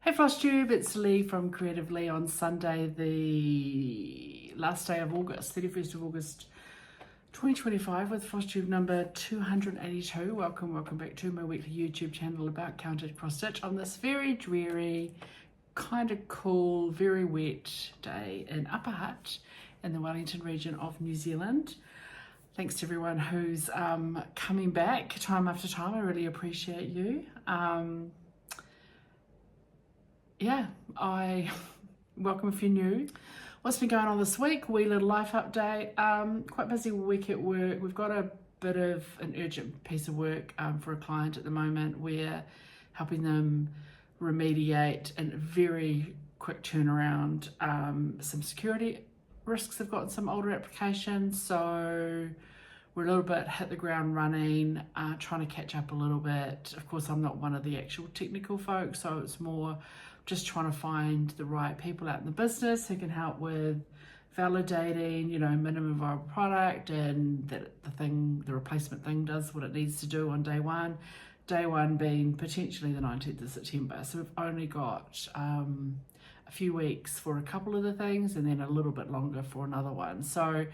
Hey FLOSSTUBE, it's Leigh from Creative Leigh on Sunday, the last day of August, 31st of August 2025 with FLOSSTUBE number 282. Welcome back to my weekly YouTube channel about counted cross stitch on this very dreary, kind of cool, very wet day in Upper Hutt in the Wellington region of New Zealand. Thanks to everyone who's coming back time after time. I really appreciate you. Yeah, I welcome if you're new. What's been going on this week? Wee little life update. Quite busy week at work. We've got a bit of an urgent piece of work for a client at the moment. We're helping them remediate in a very quick turnaround some security risks they've got in some older applications. So we're a little bit hit the ground running, trying to catch up a little bit. Of course, I'm not one of the actual technical folks, so it's more just trying to find the right people out in the business who can help with validating, minimum viable product, and that the replacement thing does what it needs to do on day one. Day one being potentially the 19th of September. So we've only got a few weeks for a couple of the things and then a little bit longer for another one. So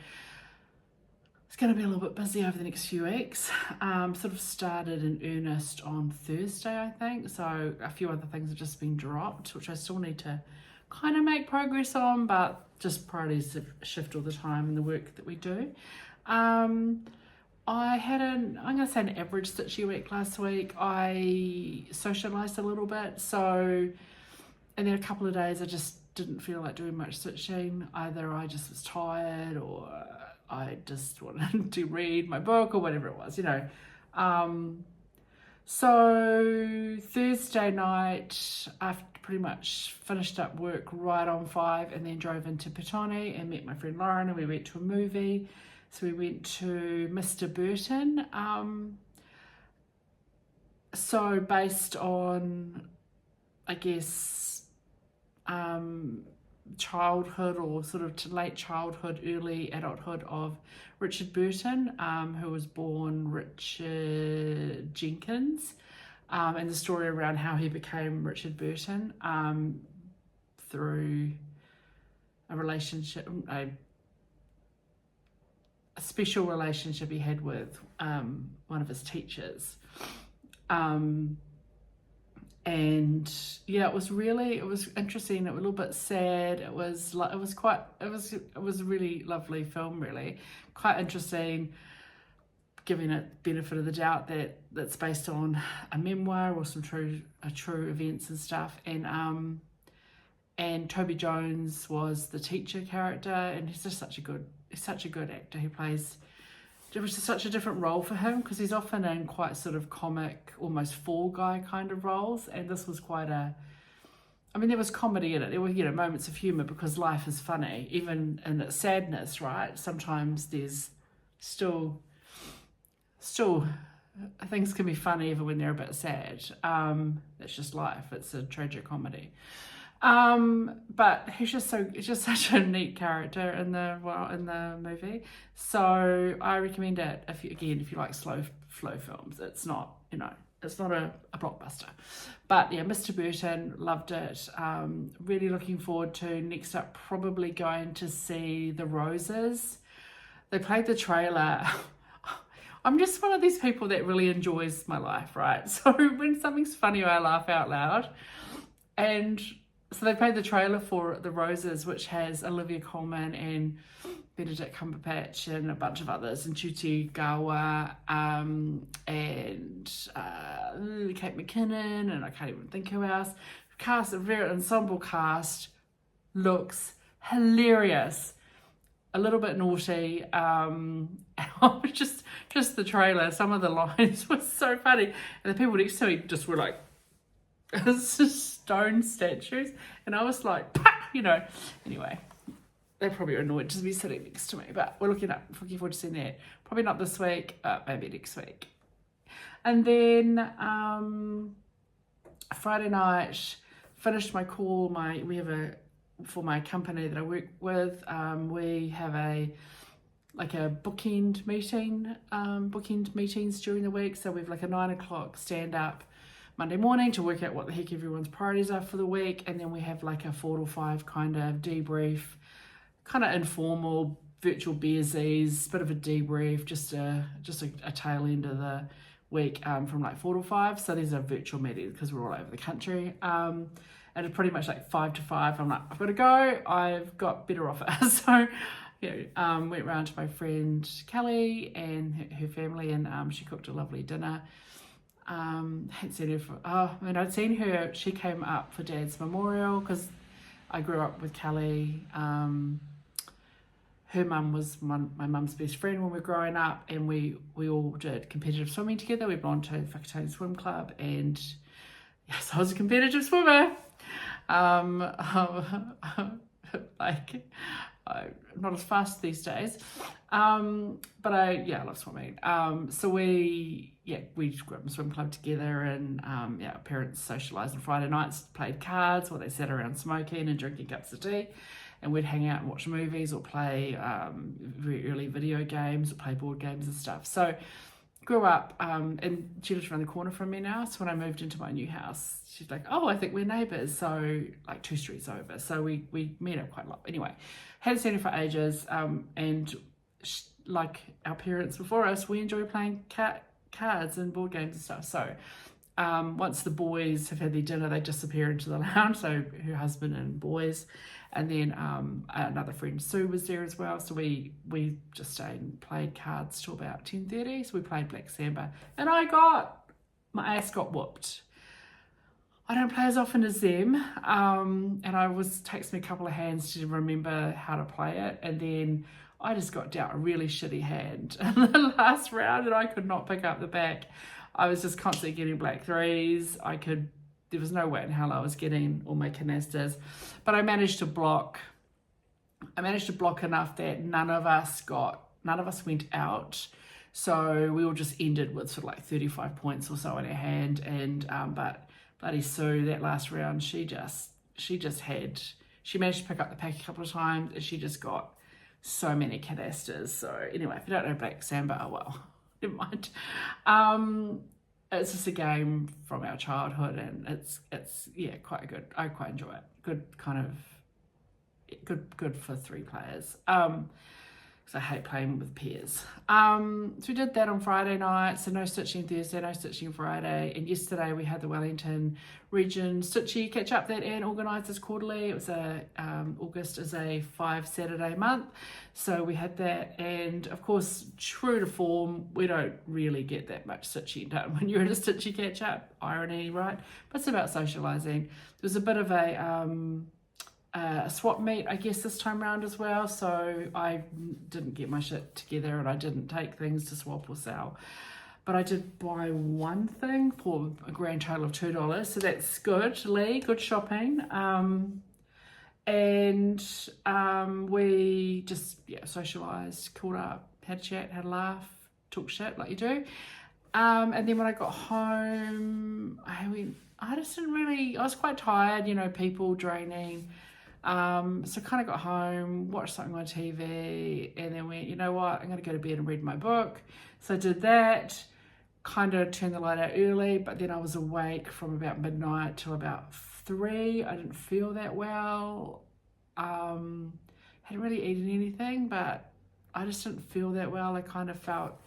it's going to be a little bit busy over the next few weeks. Sort of started in earnest on Thursday, I think. So a few other things have just been dropped, which I still need to kind of make progress on, but just priorities shift all the time in the work that we do. I had I'm going to say an average stitchy week last week. I socialised a little bit. So, and then a couple of days I just didn't feel like doing much stitching. Either I just was tired or I just wanted to read my book or whatever it was, So Thursday night, after pretty much finished up work right on 5 and then drove into Petone and met my friend Lauren and we went to a movie. So we went to Mr. Burton. So based on, I guess, childhood or sort of late childhood, early adulthood of Richard Burton, who was born Richard Jenkins, and the story around how he became Richard Burton through a relationship, a special relationship he had with one of his teachers. And yeah, it was interesting. It was a little bit sad. It was a really lovely film, really quite interesting, giving it benefit of the doubt that that's based on a memoir or some true events and stuff. And Toby Jones was the teacher character, and he's such a good actor. It was just such a different role for him because he's often in quite sort of comic, almost Fall Guy kind of roles, and this was there was comedy in it. There were, moments of humour because life is funny, even in its sadness, right? Sometimes there's still things can be funny even when they're a bit sad. That's just life. It's a tragic comedy. But he's just such a neat character in the movie. So I recommend it if you like slow flow films. It's not, it's not a blockbuster. But yeah, Mr. Burton, loved it. Really looking forward to next up probably going to see The Roses. They played the trailer. I'm just one of these people that really enjoys my life, right? So when something's funny, I laugh out loud. And so they played the trailer for The Roses, which has Olivia Colman and Benedict Cumberbatch and a bunch of others, and Chuti Gawa and Kate McKinnon, and I can't even think who else. A very ensemble cast, looks hilarious, a little bit naughty. Just the trailer, some of the lines were so funny, and the people next to me just were like, it's just stone statues, and I was like, anyway, they're probably annoyed to be sitting next to me, but we're looking forward to seeing that. Probably not this week, maybe next week. And then Friday night, finished my call. For my company that I work with, we have a bookend meetings during the week. So we've like a 9 o'clock stand up Monday morning to work out what the heck everyone's priorities are for the week, and then we have like a 4 to 5 kind of debrief, kind of informal virtual beersies, bit of a debrief, just a tail end of the week from like 4 to 5. So these are virtual meetings because we're all over the country. And it's pretty much like 5 to 5. I'm like, I've got to go. I've got better offers. So, went round to my friend Kelly and her family, and she cooked a lovely dinner. Hadn't seen her for, I'd seen her, she came up for Dad's memorial because I grew up with Kelly. Her mum was my mum's best friend when we were growing up, and we all did competitive swimming together. We belonged to Whakatane Swim Club, and yes, I was a competitive swimmer. I'm not as fast these days, but I love swimming. So we grew up in swim club together, and our parents socialised on Friday nights, played cards, or they sat around smoking and drinking cups of tea, and we'd hang out and watch movies or play very early video games or play board games and stuff. So grew up, and she lives around the corner from me now. So when I moved into my new house, she's like, oh, I think we're neighbours. So like 2 streets over. So we meet up quite a lot. Anyway, hadn't seen her for ages. And like our parents before us, we enjoy playing cards and board games and stuff. So once the boys have had their dinner, they disappear into the lounge. So her husband and boys. And then another friend, Sue, was there as well. So we just stayed and played cards till about 10:30. So we played Black Samba. And my ass got whooped. I don't play as often as them. And takes me a couple of hands to remember how to play it. And then I just got dealt a really shitty hand in the last round, and I could not pick up the back. I was just constantly getting black threes. There was no way in hell I was getting all my canisters, but I managed to block enough that none of us went out. So we all just ended with sort of like 35 points or so in our hand. And but bloody Sue, that last round, she managed to pick up the pack a couple of times, and she just got so many canisters. So anyway, if you don't know Black Samba, oh well, never mind. It's just a game from our childhood, and it's quite good. I quite enjoy it. Good for 3 players. Because I hate playing with pairs. So we did that on Friday night. So no stitching Thursday, no stitching Friday. And yesterday we had the Wellington Region Stitchy catch up that Anne organises quarterly. It was August is a 5 Saturday month. So we had that. And of course, true to form, we don't really get that much stitching done when you're in a stitchy catch up. Irony, right? But it's about socialising. There was a bit of a swap meet, I guess, this time round as well. So I didn't get my shit together, and I didn't take things to swap or sell. But I did buy one thing for a grand total of $2. So that's good, Leigh, good shopping. And we just socialised, caught up, had a chat, had a laugh, talked shit like you do. And then when I got home, I was quite tired, people draining. So kind of got home, watched something on TV, and then went, you know what, I'm going to go to bed and read my book. So I did that, kind of turned the light out early, but then I was awake from about midnight till about 3. I didn't feel that well. Hadn't really eaten anything, but I just didn't feel that well. I kind of felt,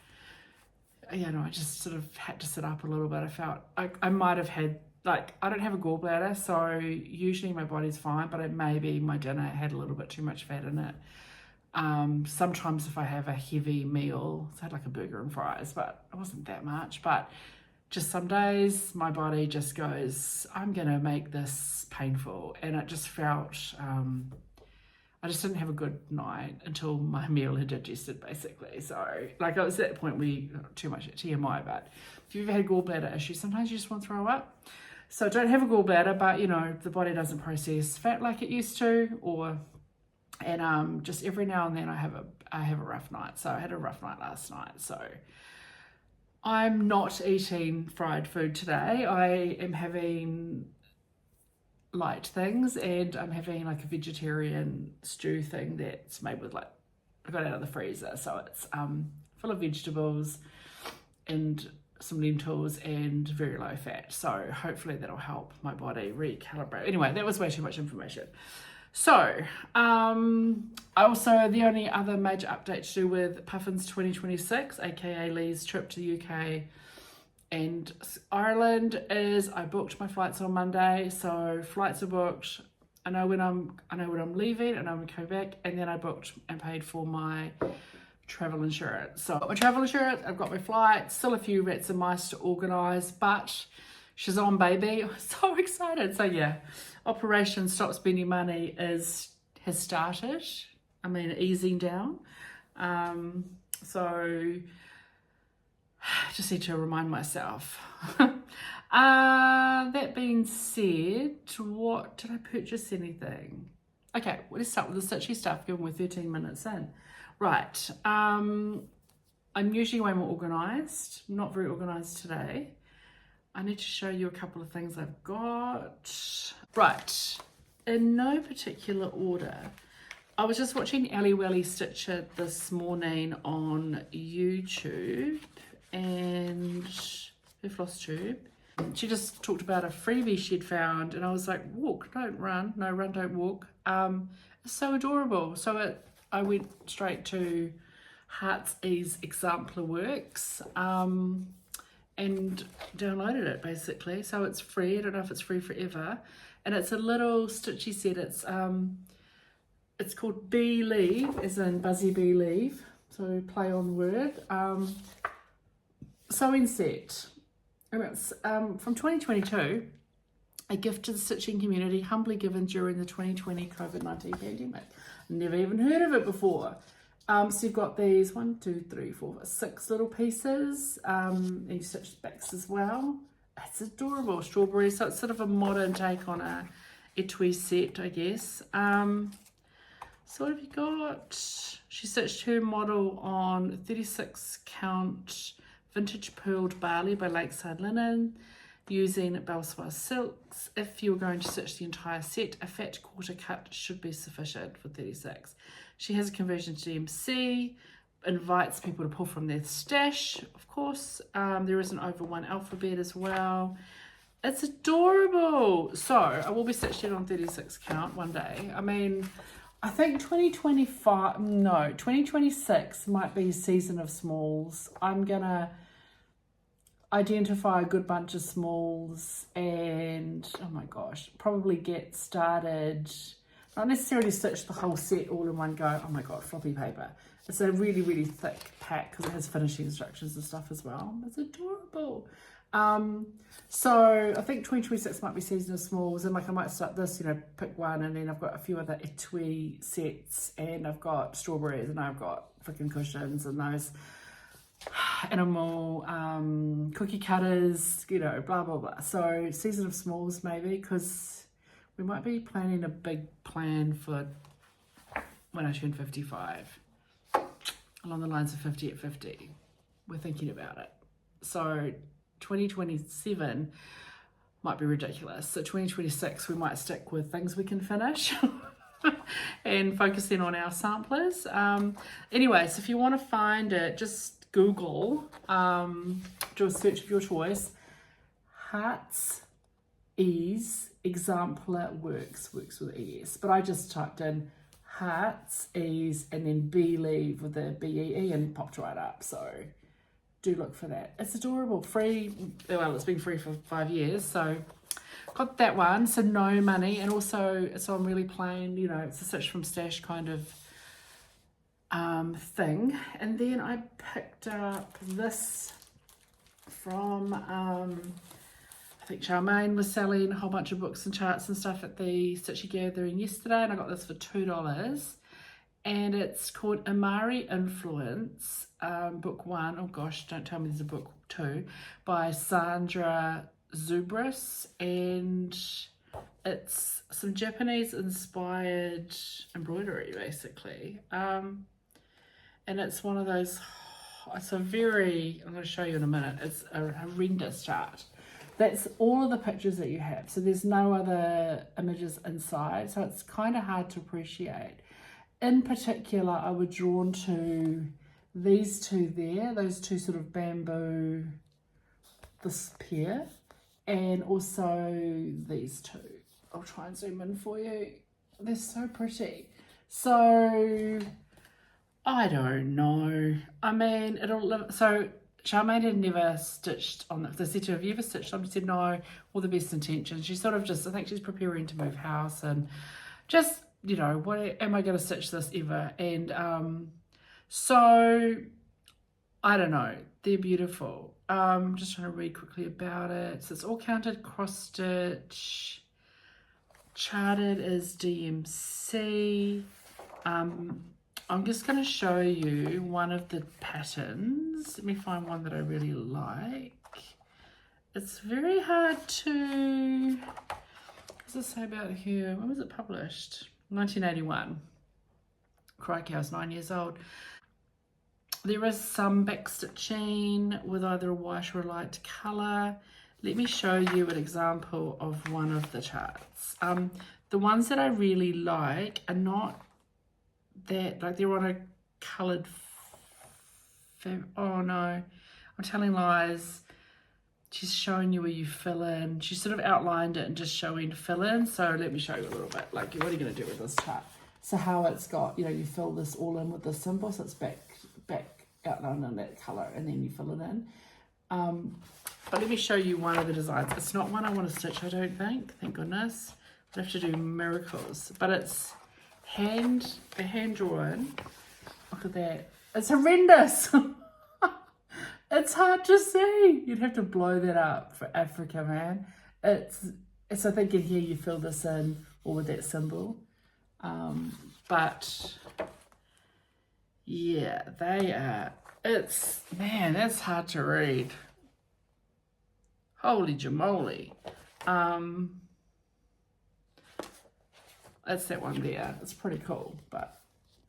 I just sort of had to sit up a little bit. I felt I might have had, I don't have a gallbladder, so usually my body's fine, but maybe my dinner had a little bit too much fat in it. Sometimes if I have a heavy meal, so I had like a burger and fries, but it wasn't that much. But just some days my body just goes, I'm going to make this painful. And it just felt, I just didn't have a good night until my meal had digested, basically. So it was at that point too much TMI, but if you've ever had gallbladder issues, sometimes you just want to throw up. So I don't have a gallbladder, but the body doesn't process fat like it used to, and just every now and then I have a rough night. So I had a rough night last night. So I'm not eating fried food today. I am having light things, and I'm having like a vegetarian stew thing that's made with I got out of the freezer. So it's full of vegetables and some lentils and very low fat. So hopefully that'll help my body recalibrate. Anyway, that was way too much information. So, also the only other major update to do with Puffins 2026, aka Leigh's trip to the UK and Ireland, is I booked my flights on Monday. So flights are booked. I know when I'm leaving and I'm coming back, and then I booked and paid for my travel insurance. So I've got my travel insurance, I've got my flights, still a few rats and mice to organise, but she's on, baby. I'm so excited. So yeah, Operation Stop Spending Money has started. I mean, easing down. So just need to remind myself. That being said, what did I purchase anything? Okay, let's start with the stitchy stuff, given we're 13 minutes in. Right, I'm usually way more organised, not very organised today. I need to show you a couple of things I've got. Right, in no particular order, I was just watching Ellie Welly Stitch It this morning on YouTube and her FLOSSTUBE. She just talked about a freebie she'd found, and I was like, walk, don't run. No, run, don't walk. It's so adorable. So I went straight to Hutt's Exemplar Works and downloaded it basically. So it's free. I don't know if it's free forever. And it's a little stitchy set. It's called Bee Leave, as in Buzzy Bee Leave. So play on word. Sewing set. And it's from 2022. A gift to the stitching community, humbly given during the 2020 COVID-19 pandemic. Never even heard of it before. So you've got these 6 little pieces, and you stitch backs as well. It's adorable, strawberry. So it's sort of a modern take on a etui set, I guess. So what have you got? She stitched her model on 36 count vintage pearled barley by Lakeside Linen, using Belsoir silks. If you were going to stitch the entire set, a fat quarter cut should be sufficient for 36. She has a conversion to DMC, invites people to pull from their stash, of course. There is an over 1 alphabet as well. It's adorable. So I will be stitching on 36 count one day. I mean, I think 2026 might be season of smalls. I'm gonna identify a good bunch of smalls and, oh my gosh, probably get started, not necessarily stitch the whole set all in one go. Oh my god, floppy paper. It's a really, really thick pack because it has finishing instructions and stuff as well. It's adorable. So I think 2026 might be season of smalls, and like I might start this, pick one, and then I've got a few other etui sets, and I've got strawberries, and I've got freaking cushions and those animal cookie cutters, blah blah blah. So season of smalls maybe, because we might be planning a big plan for when I turn 55, along the lines of 50 at 50. We're thinking about it. So 2027 might be ridiculous. So 2026 we might stick with things we can finish and focusing on our samplers. Anyway, so if you want to find it, just Google, do a search of your choice, Hutt's Exemplar Works with ES, but I just typed in Hutt's and then Bee Leave with the BEE and popped right up. So do look for that. It's adorable. Free. Well, it's been free for 5 years, so got that one. So no money, and also it's on really plain. It's a stitch from stash kind of thing. And then I picked up this from I think Charmaine was selling a whole bunch of books and charts and stuff at the Stitchy Gathering yesterday, and I got this for $2, and it's called Amari Influence, book 1. Oh gosh, don't tell me there's a book 2, by Sandra Zubris, and it's some Japanese inspired embroidery basically. And it's one of those, it's a very, I'm going to show you in a minute, it's a horrendous chart. That's all of the pictures that you have. So there's no other images inside. So it's kind of hard to appreciate. In particular, I was drawn to these two there, those two sort of bamboo this pair, and also these two. I'll try and zoom in for you. They're so pretty. So I don't know. I mean, it'll live. So Charmaine had never stitched on this. I said to her, have you ever stitched on? She said no, all the best intentions. She sort of just, I think she's preparing to move house and just, you know, what am I going to stitch this ever? And so I don't know. They're beautiful. Just trying to read quickly about it. So it's all counted cross stitch. Charted as DMC. I'm just going to show you one of the patterns. Let me find one that I really like. It's very hard to... What does it say about here? When was it published? 1981. Crikey, I was 9 years old. There is some backstitching with either a white or a light colour. Let me show you an example of one of the charts. The ones that I really like are not that, like they're on a coloured, oh no, I'm telling lies. She's showing you where you fill in. She sort of outlined it and just showing fill in. So let me show you a little bit, like what are you going to do with this chart? So how it's got, you know, you fill this all in with the symbol, so it's back outlined in that colour, and then you fill it in. But let me show you one of the designs. It's not one I want to stitch, I don't think, thank goodness. I have to do miracles, but it's hand drawn. Look at that. It's horrendous. It's hard to see. You'd have to blow that up for Africa, man. It's I think in here you fill this in all with that symbol. But yeah, they are. It's, man, that's hard to read. Holy jamoly. That's that one there. It's pretty cool, but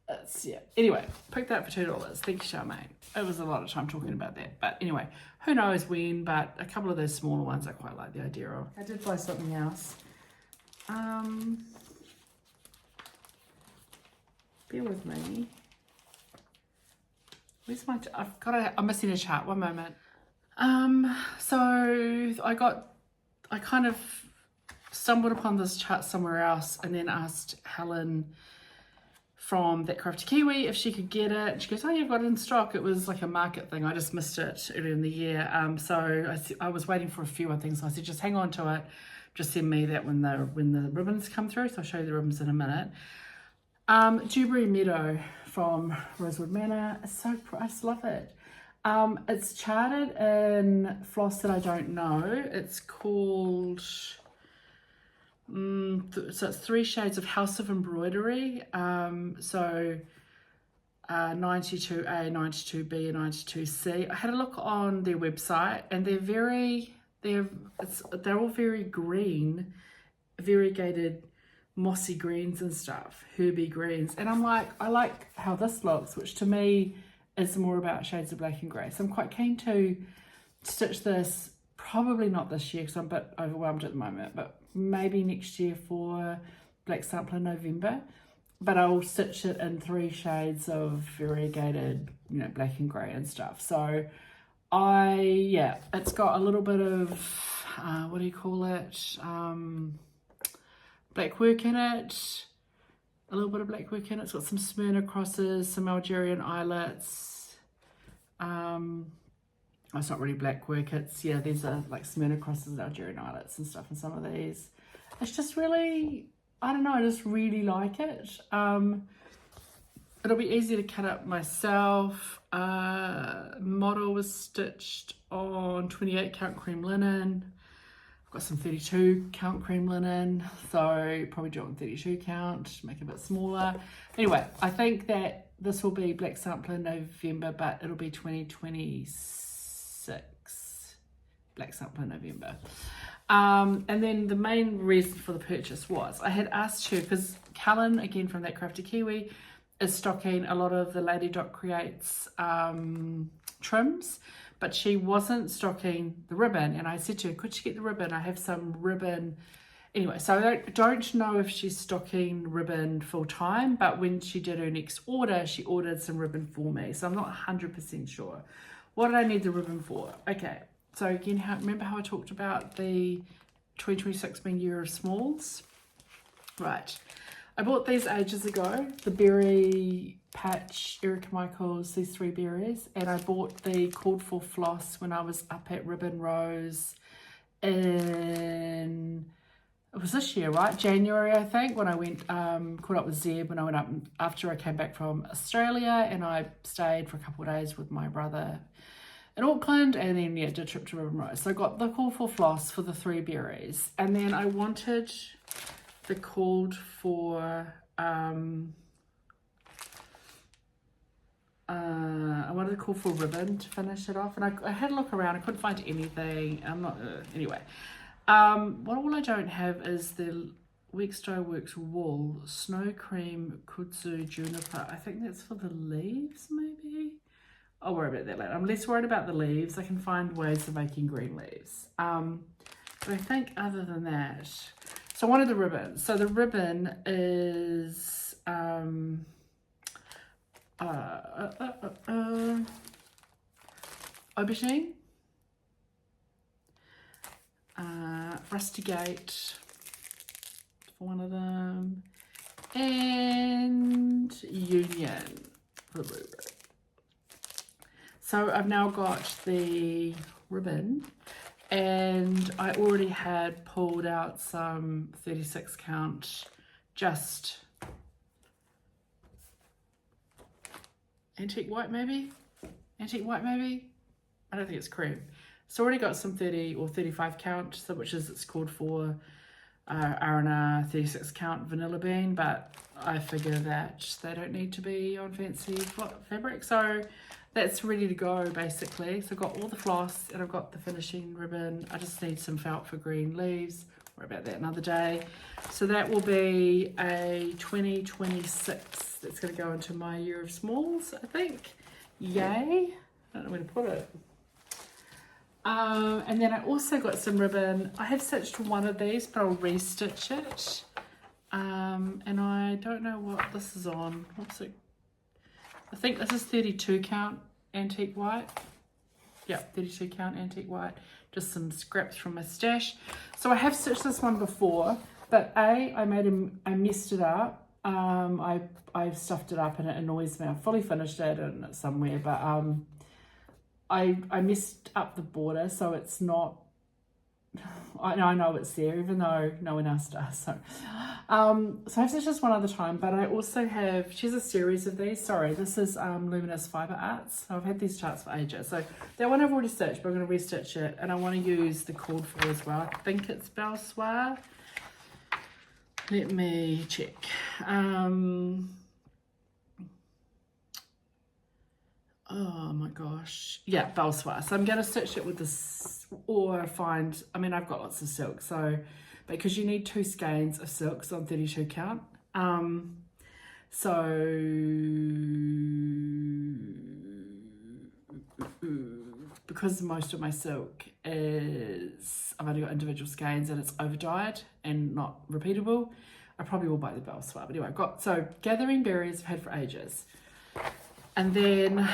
it's, yeah. Anyway, picked that for $2. Thank you, Charmaine. It was a lot of time talking about that. But anyway, who knows when, but a couple of those smaller ones I quite like the idea of. I did buy something else. Bear with me. Where's my, I'm missing a chart, one moment. So I kind of stumbled upon this chart somewhere else and then asked Helen from That Crafty Kiwi if she could get it. She goes, oh, you've got it in stock. It was like a market thing. I just missed it earlier in the year. So I was waiting for a few other things. So I said, just hang on to it. Just send me that when the ribbons come through. So I'll show you the ribbons in a minute. Dewberry Meadow from Rosewood Manor. It's so, I just love it. It's charted in floss that I don't know. It's called, so it's 3 shades of House of Embroidery. 92A, 92B, and 92C. I had a look on their website and they're all very green, variegated mossy greens and stuff, herby greens. And I'm like, I like how this looks, which to me is more about shades of black and grey. So I'm quite keen to stitch this, probably not this year because I'm a bit overwhelmed at the moment, but maybe next year for Black Sampler November. But I'll stitch it in 3 shades of variegated, you know, black and grey and stuff. So it's got a little bit of, what do you call it? Black work in it. A little bit of black work in it. It's got some Smyrna crosses, some Algerian eyelets. It's not really black work. It's, yeah, these are like Smyrna crosses, Algerian eyelets and stuff in some of these. It's just really, I don't know, I just really like it. It'll be easy to cut up myself. Model was stitched on 28 count cream linen. I've got some 32 count cream linen, so probably do it on 32 count, make it a bit smaller. Anyway, I think that this will be Black Sampler November, but it'll be 2026 Black Sampler November. And then the main reason for the purchase was I had asked her, because Helen, again from That Crafty Kiwi, is stocking a lot of the Lady Dot Creates trims, but she wasn't stocking the ribbon. And I said to her, could she get the ribbon? I have some ribbon. Anyway, so I don't know if she's stocking ribbon full time, but when she did her next order, she ordered some ribbon for me. So I'm not 100% sure. What did I need the ribbon for? Okay, So again, remember how I talked about the 2026 being year of smalls? Right. I bought these ages ago, the Berry Patch, Erica Michaels, these 3 berries, and I bought the Called For Floss when I was up at Ribbon Rose in, it was this year, right? January, I think, when I went, caught up with Zeb when I went up after I came back from Australia, and I stayed for a couple of days with my brother in Auckland, and then yeah, did a trip to Ribbon Rose. So I got the Called For Floss for the 3 berries, and then I wanted the Called For I wanted to call for ribbon to finish it off, and I had a look around. I couldn't find anything. I'm not anyway. What all I don't have is the Weekstyle Works wool snow cream kudzu juniper. I think that's for the leaves, maybe. I'll worry about that later. I'm less worried about the leaves. I can find ways of making green leaves. But I think other than that, so I wanted the ribbon. So the ribbon is aubergine, Rustigate for one of them, and Union for the ribbon. So I've now got the ribbon, and I already had pulled out some 36 count just antique white maybe, I don't think it's cream. So already got some 30 or 35 count, so which is it's called for R&R 36 count vanilla bean, but I figure that they don't need to be on fancy fabric, so that's ready to go basically. So I've got all the floss and I've got the finishing ribbon. I just need some felt for green leaves. Worry about that another day. So that will be a 2026. That's going to go into my year of smalls, I think. Yay! I don't know where to put it. And then I also got some ribbon. I have stitched one of these, but I'll restitch it. And I don't know what this is on. What's it? I think this is 32 count antique white. Yeah, 32 count antique white. Just some scraps from my stash. So I have stitched this one before, but I messed it up. I've stuffed it up and it annoys me. I fully finished it and it's somewhere, but I messed up the border, so it's not. I know it's there, even though no one else does. So I've stitched this one other time, but I also have. She has a series of these. Sorry, this is Luminous Fiber Arts. So I've had these charts for ages. So that one I've already stitched, but I'm going to restitch it, and I want to use the Called For as well. I think it's Belsoir. Let me check. Oh my gosh. Yeah, Belsoir. So I'm going to stitch it with this, or find, I mean, I've got lots of silk, so, because you need 2 skeins of silks on 32 count. Because most of my silk is, I've only got individual skeins and it's overdyed and not repeatable, I probably will buy the Belsoir. But anyway, I've got, so Gathering Berries I've had for ages. And then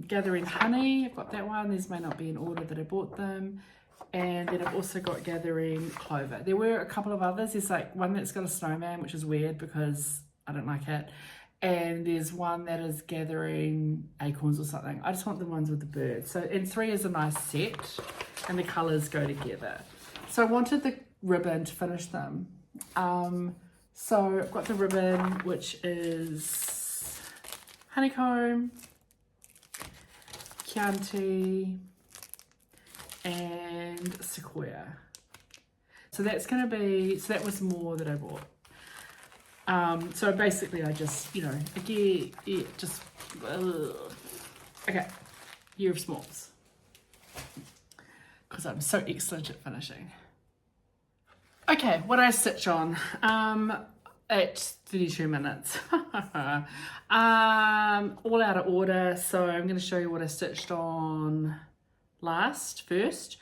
Gathering Honey, I've got that one. These may not be in order that I bought them. And then I've also got Gathering Clover. There were a couple of others. There's like one that's got a snowman, which is weird because I don't like it. And there's one that is Gathering Acorns or something. I just want the ones with the birds. So, and 3 is a nice set and the colours go together. So I wanted the ribbon to finish them. So I've got the ribbon, which is Honeycomb, Chianti, and Sequoia. So that's going to be, so that was more that I bought. So basically I just, you know, again, it just, okay, year of smalls. Because I'm so excellent at finishing. Okay, what I stitch on at 32 minutes. All out of order, so I'm going to show you what I stitched on first.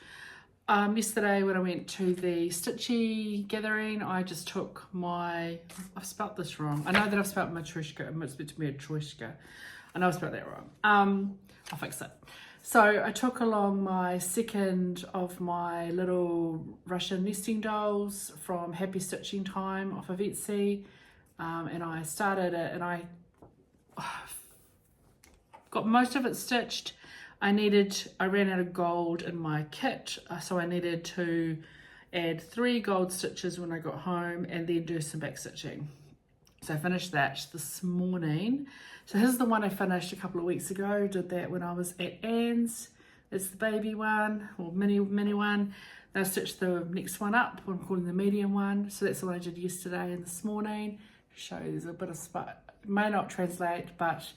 Yesterday when I went to the Stitchy gathering, I just took my, I've spelt this wrong. I know that I've spelt Matryoshka, it's meant to be Matryoshka. I know I spelled that wrong. I'll fix it. So I took along my second of my little Russian nesting dolls from Happy Stitching Time off of Etsy, and I started it, and I got most of it stitched. I ran out of gold in my kit, so I needed to add 3 gold stitches when I got home and then do some back stitching. So I finished that this morning. So here's the one I finished a couple of weeks ago. Did that when I was at Anne's. It's the baby one, or mini one. Then I stitched the next one up, what I'm calling the medium one. So that's the one I did yesterday and this morning. Show you there's a bit of spot. It may not translate, but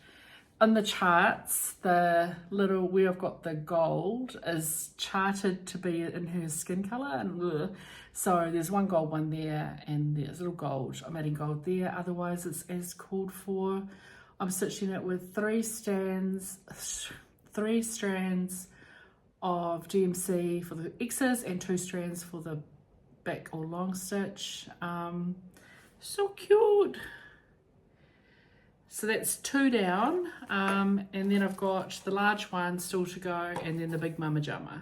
on the charts, the little where I've got the gold is charted to be in her skin colour, and so there's one gold one there, and there's little gold. I'm adding gold there. Otherwise, it's as called for. I'm stitching it with 3 strands of DMC for the X's and 2 strands for the back or long stitch. So cute. So that's 2 down, and then I've got the large one still to go, and then the big mama jamma,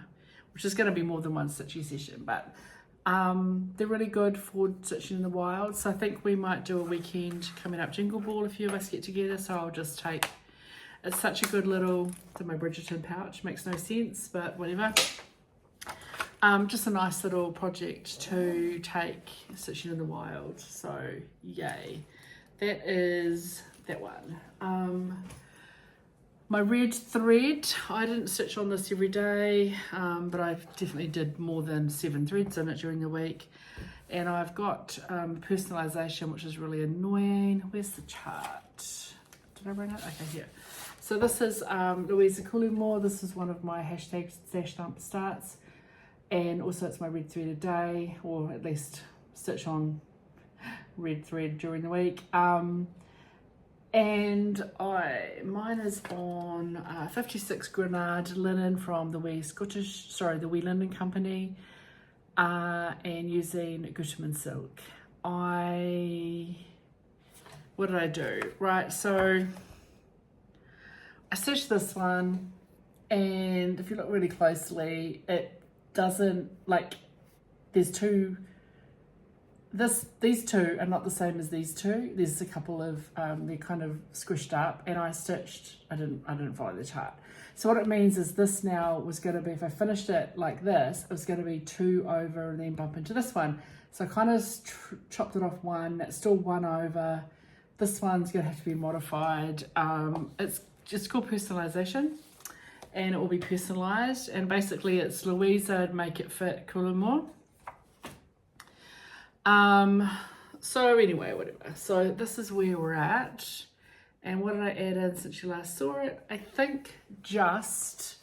which is going to be more than one stitching session, but they're really good for stitching in the wild. So I think we might do a weekend coming up Jingle Ball, a few of us get together, so I'll just take, it's such a good little, to my Bridgerton pouch, makes no sense, but whatever. Just a nice little project to take stitching in the wild, so yay. That is that one. My red thread, I didn't stitch on this every day, but I definitely did more than 7 threads in it during the week. And I've got personalization, which is really annoying. Where's the chart? Did I bring it? Okay, here. So this is Louisa Coulimore. This is one of my hashtag Stash Dump starts. And also it's my red thread a day, or at least stitch on red thread during the week. And mine is on 56 Grunard linen from the Wee Linen Company, and using Gütermann silk. What did I do? Right, so I stitched this one, and if you look really closely, it doesn't, like, there's two. These two are not the same as these two. There's a couple of they're kind of squished up, and I didn't follow the chart. So what it means is this now was going to be, if I finished it like this, it was going to be 2 over and then bump into this one. So I kind of chopped it off 1. That's still 1 over. This one's going to have to be modified. It's just called personalization, and it will be personalized. And basically, it's Louisa Make It Fit Coulimore. So anyway, whatever. So this is where we're at. And what did I add in since you last saw it? I think just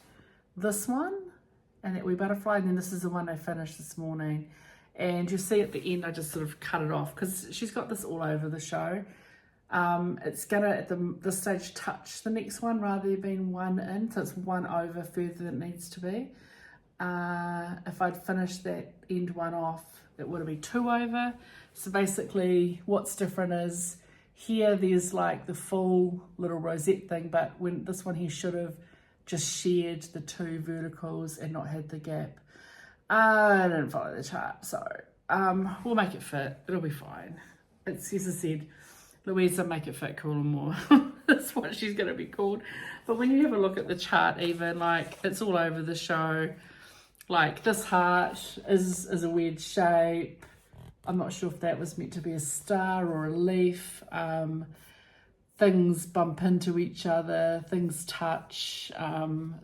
this one and that wee butterfly. And then this is the one I finished this morning. And you'll see at the end, I just sort of cut it off because she's got this all over the show. It's gonna, at this stage, touch the next one rather than being 1 in. So it's 1 over further than it needs to be. If I'd finished that end one off, it would have been 2 over. So basically what's different is here there's like the full little rosette thing, but when this one he should have just shared the 2 verticals and not had the gap. I didn't follow the chart, so we'll make it fit. It'll be fine. It's, as I said, Louisa Make It Fit Coulimore. That's what she's going to be called. But when you have a look at the chart, even, like, it's all over the show. Like, this heart is a weird shape. I'm not sure if that was meant to be a star or a leaf. Things bump into each other, things touch.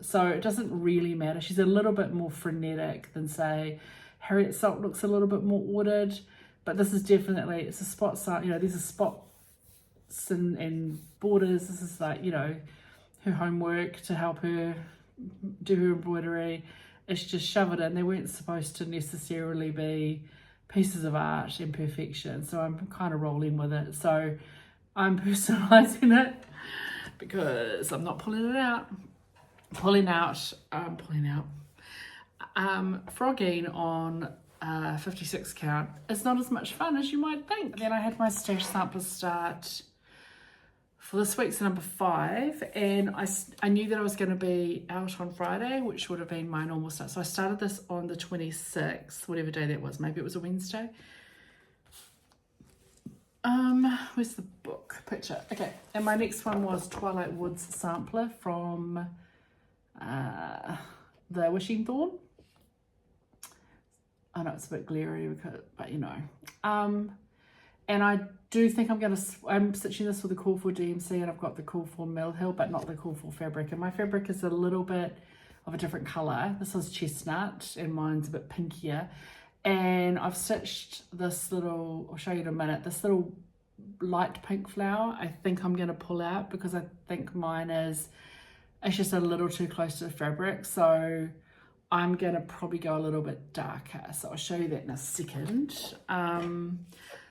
So it doesn't really matter. She's a little bit more frenetic than, say, Harriet Salt looks a little bit more ordered. But this is definitely, it's a spot sign, you know, these are spots and borders. This is like, you know, her homework to help her do her embroidery. It's just shove it in. They weren't supposed to necessarily be pieces of art in perfection. So I'm kind of rolling with it. So I'm personalizing it because I'm not pulling it out. Frogging on 56 count is not as much fun as you might think. Then I had my stash sampler start for this week's number 5, and I knew that I was going to be out on Friday, which would have been my normal start. So I started this on the 26th, whatever day that was. Maybe it was a Wednesday. Where's the book picture? Okay, and my next one was Twilight Woods Sampler from the Wishing Thorn. I know it's a bit glary, but you know. And I do think I'm stitching this with the Cool for DMC, and I've got the Cool for Mill Hill, but not the Cool for fabric. And my fabric is a little bit of a different colour. This is chestnut, and mine's a bit pinkier. And I've stitched this little, I'll show you in a minute, this little light pink flower. I think I'm going to pull out because I think mine is, it's just a little too close to the fabric. So I'm going to probably go a little bit darker. So I'll show you that in a second.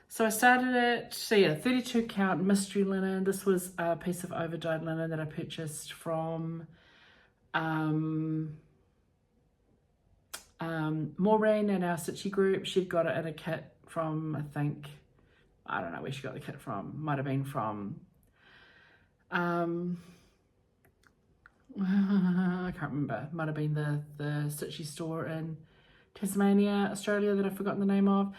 So I started it, so yeah, 32 count mystery linen. This was a piece of overdyed linen that I purchased from Maureen in our Stitchy group. She'd got it in a kit from, I don't know where she got the kit from. Might have been from, I can't remember. Might have been the Stitchy store in Tasmania, Australia, that I've forgotten the name of.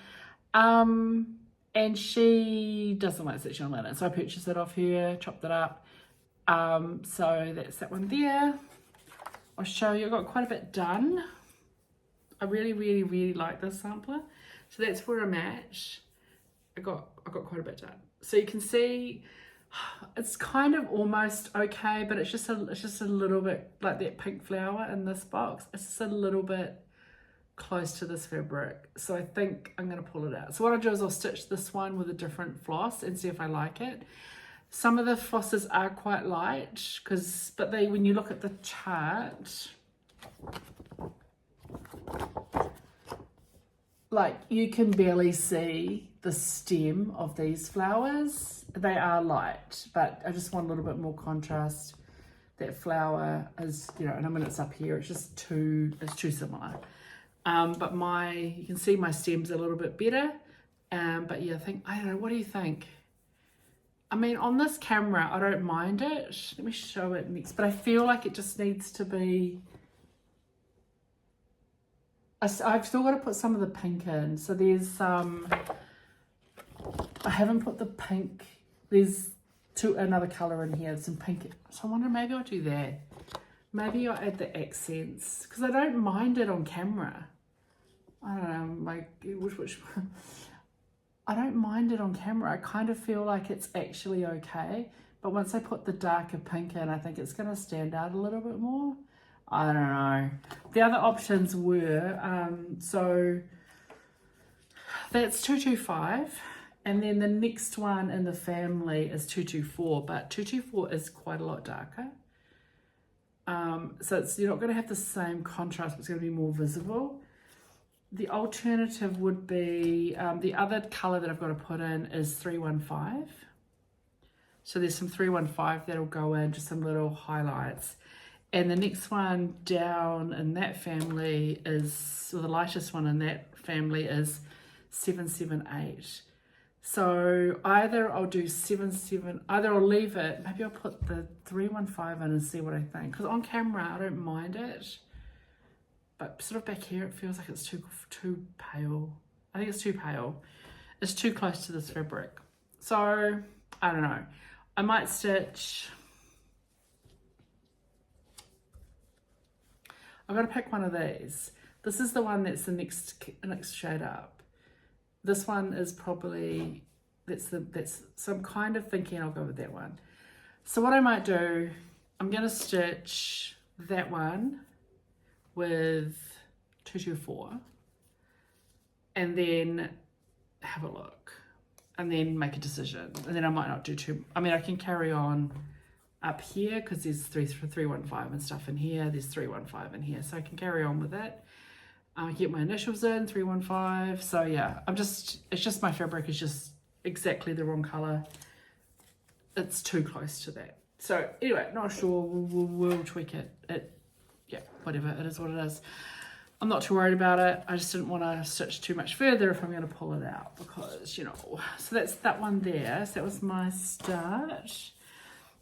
And she doesn't like stitching on linen, so I purchased it off her, chopped it up. So that's that one there. I'll show you, I got quite a bit done. I really like this sampler. So that's where I'm at. I got quite a bit done. So you can see it's kind of almost okay, but it's just a little bit like that pink flower in this box. It's just a little bit close to this fabric, so I think I'm going to pull it out. So what I'll do is I'll stitch this one with a different floss and see if I like it. Some of the flosses are quite light, but when you look at the chart, like you can barely see the stem of these flowers. They are light, but I just want a little bit more contrast. That flower is, you know, and I mean it's up here, it's too similar. But you can see my stem's a little bit better. But yeah, I don't know, what do you think? I mean, on this camera, I don't mind it. Let me show it next. But I feel like it just needs to be, I've still got to put some of the pink in. So there's I haven't put the pink, there's another colour in here, some pink. So I wonder, maybe I'll do that. Maybe I'll add the accents, because I don't mind it on camera. I don't know, which I don't mind it on camera. I kind of feel like it's actually okay. But once I put the darker pink in, I think it's going to stand out a little bit more. I don't know. The other options were, so that's 225. And then the next one in the family is 224. But 224 is quite a lot darker. So you're not going to have the same contrast, but it's going to be more visible. The alternative would be, the other colour that I've got to put in is 315. So there's some 315 that'll go in, just some little highlights. And the next one down in that family is, or the lightest one in that family is 778. So either I'll do 77, either I'll leave it, maybe I'll put the 315 in and see what I think. Because on camera, I don't mind it. But sort of back here, it feels like it's too pale. I think it's too pale. It's too close to this fabric. So, I don't know. I might stitch, I've got to pick one of these. This is the one that's the next shade up. This one is probably, so I'm kind of thinking I'll go with that one. So what I might do, I'm going to stitch that one with 224 and then have a look and then make a decision. And then I might not do two. I mean, I can carry on up here because there's 315 and stuff in here. There's 315 in here. So I can carry on with it. Get my initials in, 315. So yeah, it's just my fabric is just exactly the wrong color. It's too close to that. So anyway, not sure, we'll tweak it. Yeah, whatever, it is what it is. I'm not too worried about it. I just didn't want to stitch too much further if I'm going to pull it out because, you know. So that's that one there. So that was my start.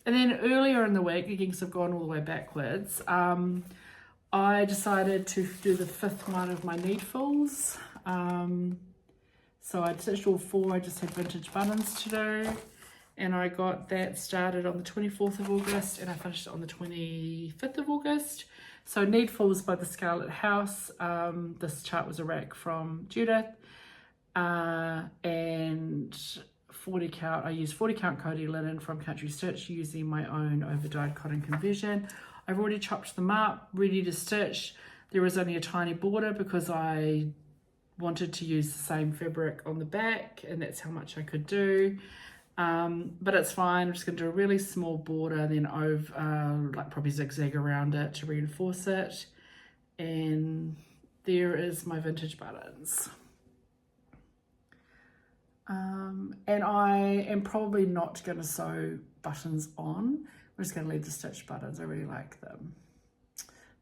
And then earlier in the week, again, because I've gone all the way backwards, I decided to do the 5th one of my Needfuls. So I'd stitched all 4, I just had vintage buttons to do. And I got that started on the 24th of August and I finished it on the 25th of August. So Needfuls by the Scarlet House. This chart was a rack from Judith. And 40 count, I used 40 count Kauri linen from Country Stitch using my own overdyed cotton conversion. I've already chopped them up, ready to stitch. There was only a tiny border because I wanted to use the same fabric on the back and that's how much I could do. But it's fine. I'm just going to do a really small border, then over, like probably zigzag around it to reinforce it. And there is my vintage buttons. And I am probably not going to sew buttons on. I'm just going to leave the stitched buttons. I really like them.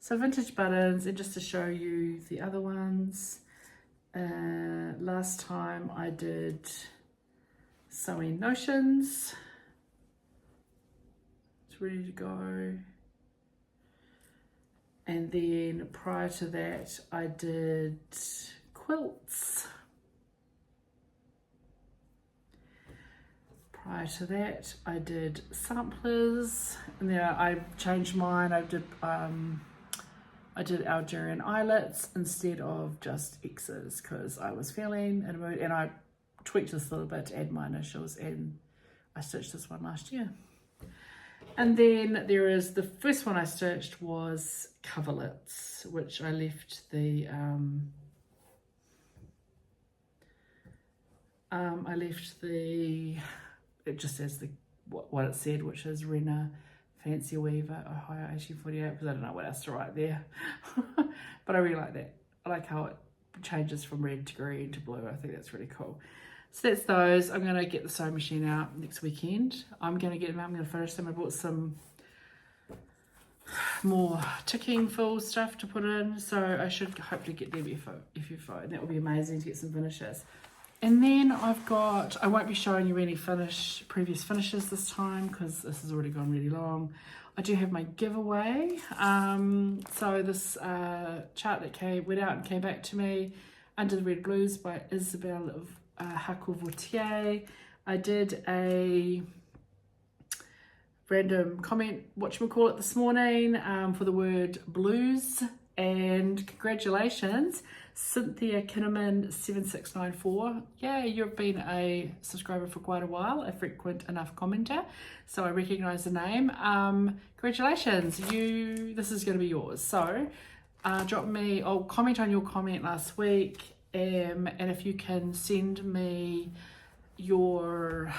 So vintage buttons, and just to show you the other ones. Last time I did sewing notions. It's ready to go. And then prior to that I did quilts. Prior to that I did samplers, and then I changed mine. I did Algerian eyelets instead of just X's because I was feeling in a mood, and I tweaked this a little bit to add my initials, and I stitched this one last year. And then there is the first one I stitched was coverlets, which I left the it just says what it said, which is Rena Fancy Weaver, Ohio 1848, because I don't know what else to write there. But I really like that. I like how it changes from red to green to blue. I think that's really cool. So that's those. I'm going to get the sewing machine out next weekend. I'm going to get them out. I'm going to finish them. I bought some more ticking fill stuff to put in, so I should hopefully get them FFO, and that will be amazing to get some finishes. And then I've got, I won't be showing you any previous finishes this time because this has already gone really long. I do have my giveaway. So this chart that went out and came back to me, Under the Red Blues by Isabelle of Hacovotier. I did a random comment, whatchamacallit, this morning for the word blues, and congratulations, Cynthia Kinnaman 7694. Yeah, you've been a subscriber for quite a while, a frequent enough commenter, so I recognise the name. Congratulations, this is going to be yours. So I'll comment on your comment last week, and if you can send me your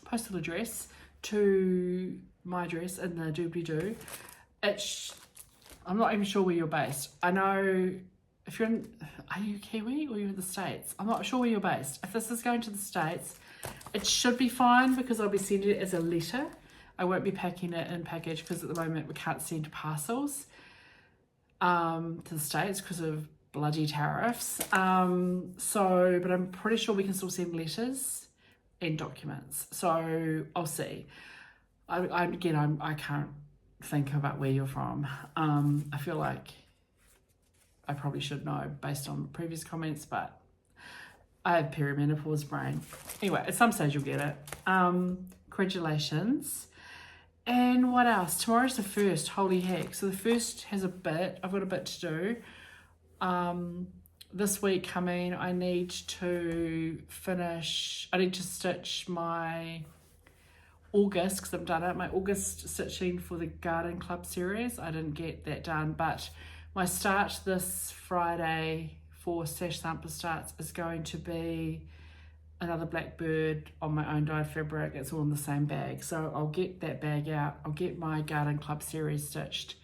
postal address to my address in the doobly-doo. I'm not even sure where you're based. I know if you're in, are you Kiwi or you're in the States? I'm not sure where you're based. If this is going to the States, it should be fine because I'll be sending it as a letter. I won't be packing it in package because at the moment we can't send parcels to the States because of bloody tariffs. But I'm pretty sure we can still send letters and documents. So I'll see. I can't think about where you're from. I feel like I probably should know based on previous comments, but I have perimenopause brain. Anyway, at some stage you'll get it. Congratulations. And what else? Tomorrow's the 1st, holy heck. So the 1st has I've got a bit to do. This week coming, I need to stitch my August, because I've done it, my August stitching for the Garden Club series. I didn't get that done, but my start this Friday for Stash Sampler Starts is going to be another blackbird on my own dyed fabric. It's all in the same bag, so I'll get that bag out. I'll get my Garden Club series stitched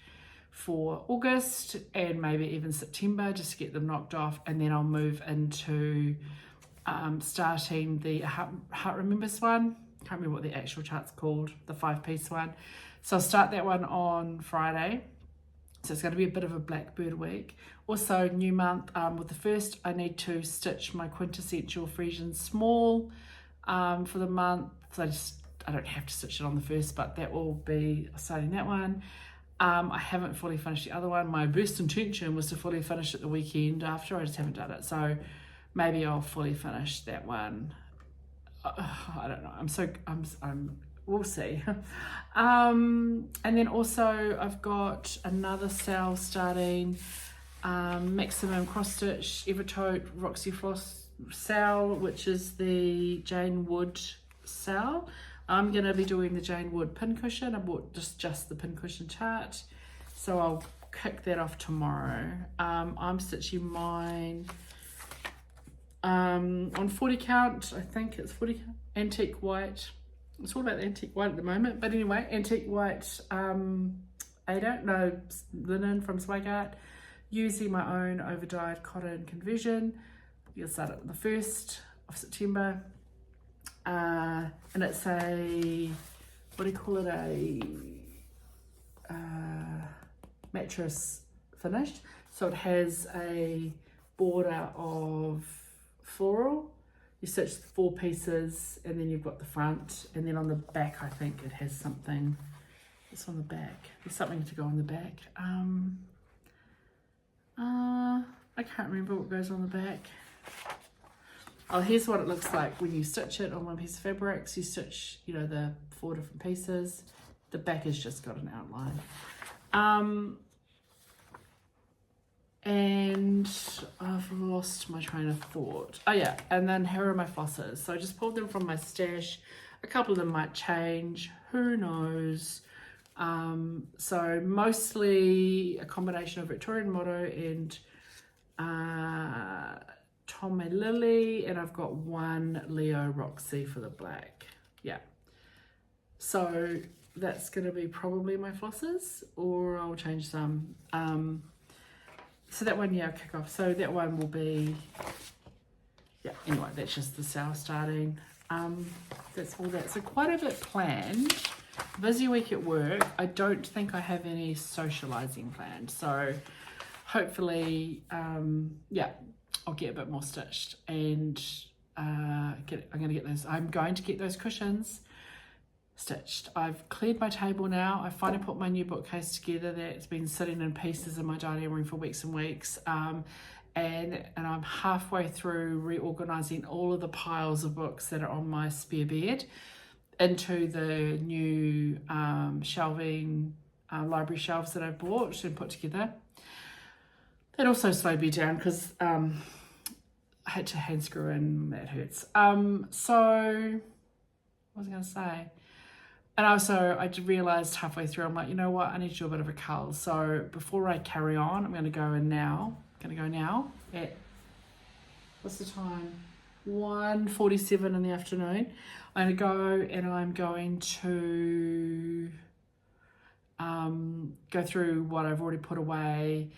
for August and maybe even September, just to get them knocked off, and then I'll move into starting the Hutt Remembers one. Can't remember what the actual chart's called, the 5-piece one. So I'll start that one on Friday. So it's going to be a bit of a blackbird week. Also, new month, with the 1st, I need to stitch my quintessential Frisian small for the month. So I don't have to stitch it on the first, but that will be starting that one. I haven't fully finished the other one. My best intention was to fully finish it the weekend after. I just haven't done it, so maybe I'll fully finish that one. I don't know. We'll see. And then also I've got another sale starting. Maximum cross stitch Evertote Roxy Floss sale, which is the Jane Wood sale. I'm going to be doing the Jane Wood pincushion. I bought just the pincushion chart, so I'll kick that off tomorrow. I'm stitching mine on 40 count. I think it's 40 count, antique white. It's all about the antique white at the moment, but anyway, antique white linen from Swagart, using my own overdyed cotton conversion. You'll start it the 1st of September. And it's a, what do you call it, a mattress finish. So it has a border of floral. You stitch 4 pieces, and then you've got the front, and then on the back I think it has something. It's on the back. There's something to go on the back. I can't remember what goes on the back. Oh, here's what it looks like when you stitch it on one piece of fabric. So you stitch, you know, the 4 different pieces. The back has just got an outline. And I've lost my train of thought. Oh yeah, and then here are my flosses. So I just pulled them from my stash. A couple of them might change, who knows. So mostly a combination of Victorian Motto and Tom and Lily, and I've got one Leo Roxy for the black. Yeah, so that's gonna be probably my flosses, or I'll change some. So that one, yeah, I'll kick off. So that one will be, yeah, anyway, that's just the sale starting. That's all that. So quite a bit planned. Busy week at work. I don't think I have any socializing planned, so hopefully yeah, I'll get a bit more stitched, and I'm going to get those cushions stitched. I've cleared my table now. I finally put my new bookcase together that's been sitting in pieces in my dining room for weeks and weeks, and I'm halfway through reorganizing all of the piles of books that are on my spare bed into the new shelving library shelves that I bought and put together. That also slowed me down because I had to hand screw in, that hurts. So what was I going to say? And also I realised halfway through, I'm like, you know what, I need to do a bit of a cull. So before I carry on, I'm going to go in now. At, what's the time? 1:47 in the afternoon. I'm going to go and I'm going to go through what I've already put away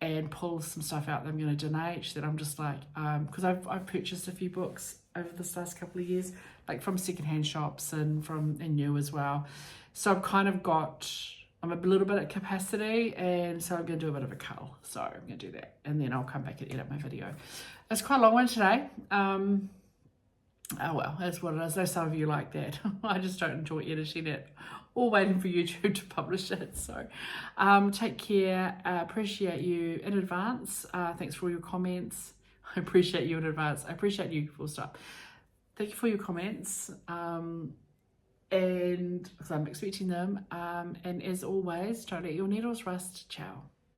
and pull some stuff out that I'm going to donate, that I'm just like, because I've purchased a few books over this last couple of years, like from secondhand shops and new as well. So I've kind of I'm a little bit at capacity, and so I'm going to do a bit of a cull. So I'm going to do that, and then I'll come back and edit my video. It's quite a long one today. Oh well, that's what it is. I know some of you like that. I just don't enjoy editing it or waiting for YouTube to publish it. So take care. Appreciate you in advance. Thanks for all your comments. I appreciate you in advance. I appreciate you, full stop. Thank you for your comments. And because I'm expecting them. And as always, don't let your needles rust. Ciao.